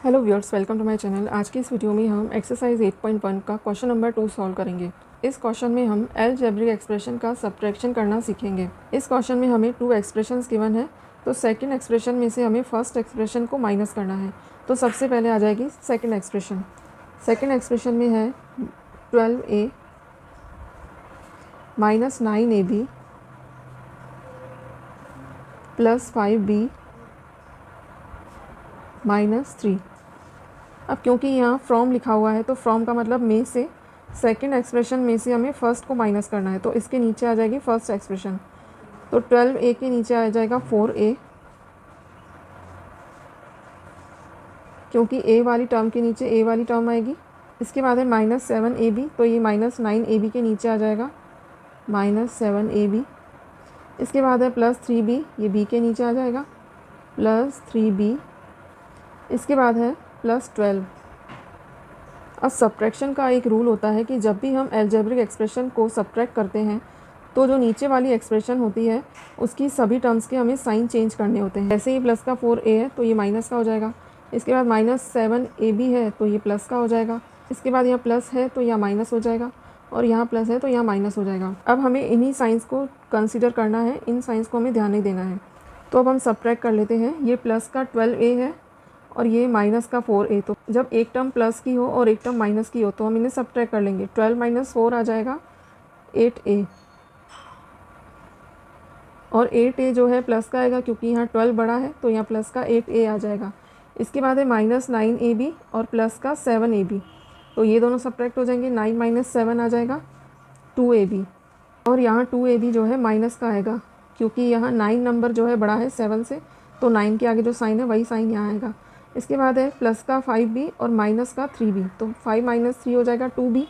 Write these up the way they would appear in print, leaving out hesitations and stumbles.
Hello viewers, welcome to my channel. आज की इस वीडियो में हम एक्सरसाइज 8.1 का क्वेश्चन नंबर 2 सॉल्व करेंगे। इस क्वेश्चन में हम अलजेब्रिक एक्सप्रेशन का सब्ट्रैक्शन करना सीखेंगे। इस क्वेश्चन में हमें 2 एक्सप्रेशंस गिवन है, तो सेकंड एक्सप्रेशन में से हमें फर्स्ट एक्सप्रेशन को माइनस करना है। तो सबसे पहले आ जाएगी सेकंड एक्सप्रेशन। सेकंड एक्सप्रेशन में है 12a minus 9ab plus 5b minus 3। अब क्योंकि यहाँ फ्रॉम लिखा हुआ है तो फ्रॉम का मतलब में से, सेकंड एक्सप्रेशन में से हमें फर्स्ट को माइनस करना है, तो इसके नीचे आ जाएगी फर्स्ट एक्सप्रेशन। तो 12a के नीचे आ जाएगा 4a, क्योंकि a वाली टर्म के नीचे a वाली टर्म आएगी। इसके बाद है माइनस 7ab, तो ये माइनस 9ab के नीचे आ जाएगा माइनस 7ab। इसके बाद है प्लस 3b, ये b के नीचे आ जाएगा प्लस 3b। इसके बाद है प्लस 12। अब सब्ट्रैक्शन का एक रूल होता है कि जब भी हम अलजेब्रिक एक्सप्रेशन को सब्ट्रैक्ट करते हैं तो जो नीचे वाली एक्सप्रेशन होती है उसकी सभी टर्म्स के हमें साइन चेंज करने होते हैं। जैसे ही प्लस का 4a है तो ये माइनस का हो जाएगा। इसके बाद माइनस 7ab है तो ये प्लस का हो जाएगा। इसके बाद यहाँ प्लस है तो यहाँ माइनस हो जाएगा, और यहाँ प्लस है तो यहाँ माइनस हो जाएगा। अब हमें इन्हीं साइंस को कंसिडर करना है, इन साइंस को हमें ध्यान नहीं देना है। तो अब हम सब्ट्रैक्ट कर लेते हैं। ये प्लस का 12a है और ये माइनस का 4a। तो जब एक टर्म प्लस की हो और एक टर्म माइनस की हो तो हम इन्हें सब्ट्रैक्ट कर लेंगे। 12 माइनस 4 आ जाएगा 8a, और 8a जो है प्लस का आएगा क्योंकि यहाँ 12 बड़ा है, तो यहाँ प्लस का 8a आ जाएगा। इसके बाद है माइनस 9ab और प्लस का 7ab, तो ये दोनों सब्ट्रैक्ट हो जाएंगे। 9 माइनस 7 आ जाएगा 2ab, और यहाँ 2ab जो है माइनस का आएगा क्योंकि यहाँ 9 नंबर जो है बड़ा है 7 से, तो 9 के आगे जो साइन है वही साइन यहाँ आएगा। इसके बाद है प्लस का 5b और माइनस का 3b, तो 5 माइनस 3 हो जाएगा 2b,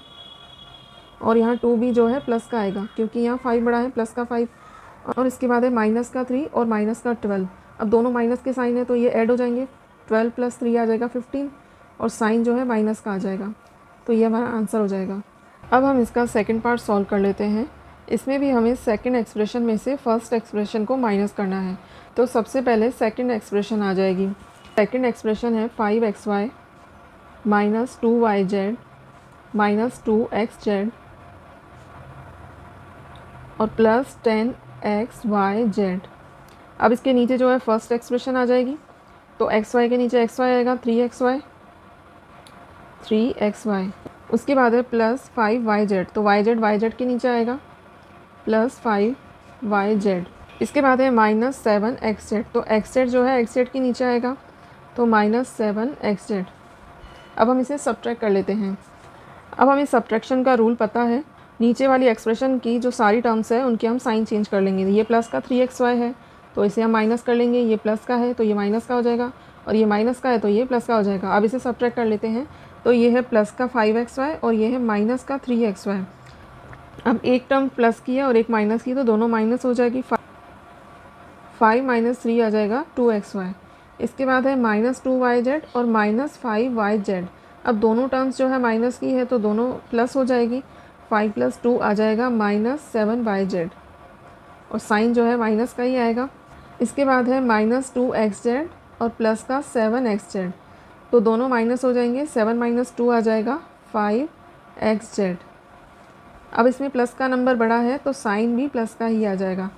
और यहाँ 2b जो है प्लस का आएगा क्योंकि यहाँ 5 बड़ा है, प्लस का 5। और इसके बाद है माइनस का 3 और माइनस का 12। अब दोनों माइनस के साइन है तो ये ऐड हो जाएंगे। 12 प्लस 3 आ जाएगा 15, और साइन जो है माइनस का आ जाएगा, तो ये हमारा आंसर हो जाएगा। अब हम इसका सेकेंड पार्ट सॉल्व कर लेते हैं। इसमें भी हमें सेकेंड एक्सप्रेशन में से फर्स्ट एक्सप्रेशन को माइनस करना है। तो सबसे पहले सेकेंड एक्सप्रेशन आ जाएगी। सेकेंड एक्सप्रेशन है 5xy minus 2yz minus 2xz और प्लस 10xyz। अब इसके नीचे जो है फर्स्ट एक्सप्रेशन आ जाएगी, तो xy के नीचे xy आएगा 3xy। उसके बाद है प्लस 5yz, तो yz के नीचे आएगा प्लस 5yz। इसके बाद है माइनस 7xz, तो xz जो है xz के नीचे आएगा, तो माइनस 7xz। अब हम इसे सब्ट्रैक्ट कर लेते हैं। अब हमें सब्ट्रैक्शन का रूल पता है। नीचे वाली एक्सप्रेशन की जो सारी टर्म्स है उनके हम साइन चेंज कर लेंगे। ये प्लस का 3xy है तो इसे हम माइनस कर लेंगे, ये प्लस का है तो ये माइनस का हो जाएगा, और ये माइनस का है तो ये प्लस का हो जाएगा। अब इसे सब्ट्रैक्ट कर लेते हैं। तो ये है प्लस का 5xy और ये है माइनस का 3xy। अब एक टर्म प्लस की है और एक माइनस की, तो दोनों माइनस हो जाएगी। 5 माइनस 3 आ जाएगा 2xy। इसके बाद है माइनस 2yz और माइनस 5yz। अब दोनों टर्म्स जो है माइनस की है तो दोनों प्लस हो जाएगी। 5 प्लस 2 आ जाएगा माइनस 7yz, और साइन जो है माइनस का ही आएगा। इसके बाद है माइनस 2xz और प्लस का 7xz, तो दोनों माइनस हो जाएंगे। 7 माइनस 2 आ जाएगा 5xz। अब इसमें प्लस का नंबर बड़ा है तो साइन भी प्लस का ही आ जाएगा।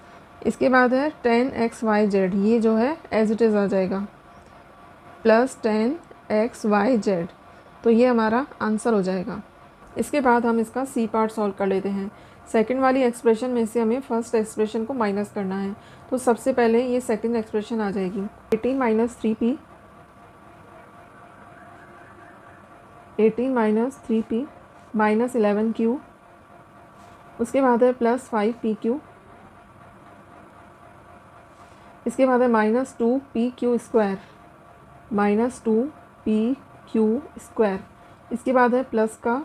इसके बाद है 10xyz, ये जो है एज इट इज़ आ जाएगा प्लस 10xyz, तो ये हमारा आंसर हो जाएगा। इसके बाद हम इसका सी पार्ट सॉल्व कर लेते हैं। सेकंड वाली एक्सप्रेशन में से हमें फर्स्ट एक्सप्रेशन को माइनस करना है। तो सबसे पहले ये सेकंड एक्सप्रेशन आ जाएगी 18 minus 3p, 18 minus 3p minus 11q। उसके बाद है प्लस 5pq। इसके बाद है minus 2pq square, minus 2pq square. इसके बाद है प्लस का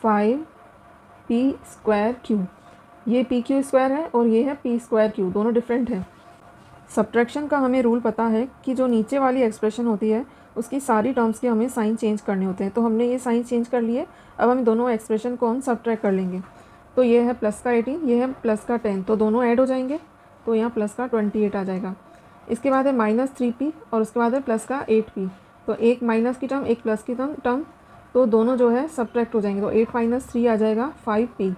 5p स्क्वायर q। ये pq स्क्वायर है और ये है p स्क्वायर q, दोनों डिफरेंट है। सब्ट्रैक्शन का हमें रूल पता है कि जो नीचे वाली एक्सप्रेशन होती है उसकी सारी टर्म्स के हमें साइन चेंज करने होते हैं। तो हमने ये साइन चेंज कर लिए। अब हम दोनों एक्सप्रेशन को हम सब्ट्रैक्ट कर लेंगे। तो ये है प्लस का 18, ये है प्लस का 10, तो दोनों ऐड हो जाएंगे, तो यहाँ प्लस का 28 आ जाएगा। इसके बाद है माइनस 3p और उसके बाद है प्लस का 8p। तो एक माइनस की टर्म एक प्लस की टर्म, तो दोनों जो है सब्ट्रैक्ट हो जाएंगे। तो 8 माइनस 3 आ जाएगा 5p।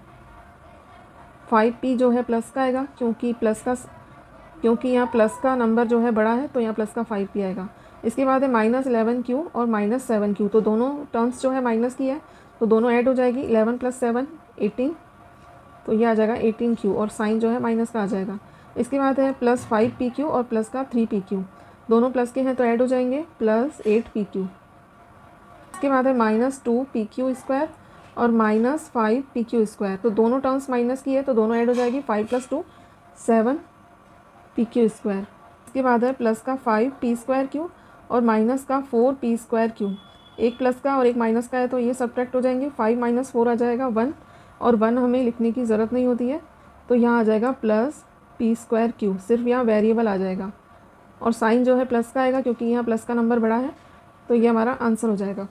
5p जो है प्लस का आएगा, क्योंकि यहाँ प्लस का नंबर जो है बड़ा है, तो यहाँ प्लस का 5p आएगा। इसके बाद है -11q और -7q, तो दोनों टर्म्स जो है माइनस की है, तो दोनों ऐड हो जाएगी। 11 + 7 18, तो ये आ जाएगा 18q और साइन जो है माइनस का आ जाएगा। इसके बाद है +5pq और प्लस का 3pq, दोनों प्लस के हैं तो ऐड हो जाएंगे, +8pq। इसके बाद है -2pq² और -5pq², तो दोनों टर्म्स माइनस की है तो दोनों ऐड हो जाएगी। 5 + 2 7pq²। इसके बाद है प्लस का 5p² और माइनस का 4p², एक प्लस का और एक माइनस का है तो ये सब्ट्रैक्ट हो जाएंगे। 5 - 4 आ जाएगा 1, और 1 हमें लिखने की ज़रूरत नहीं होती है, तो यहाँ आ जाएगा +p²q, सिर्फ यहाँ वेरिएबल आ जाएगा। और साइन जो है प्लस का आएगा क्योंकि यहाँ प्लस का नंबर बड़ा है, तो ये हमारा आंसर हो जाएगा।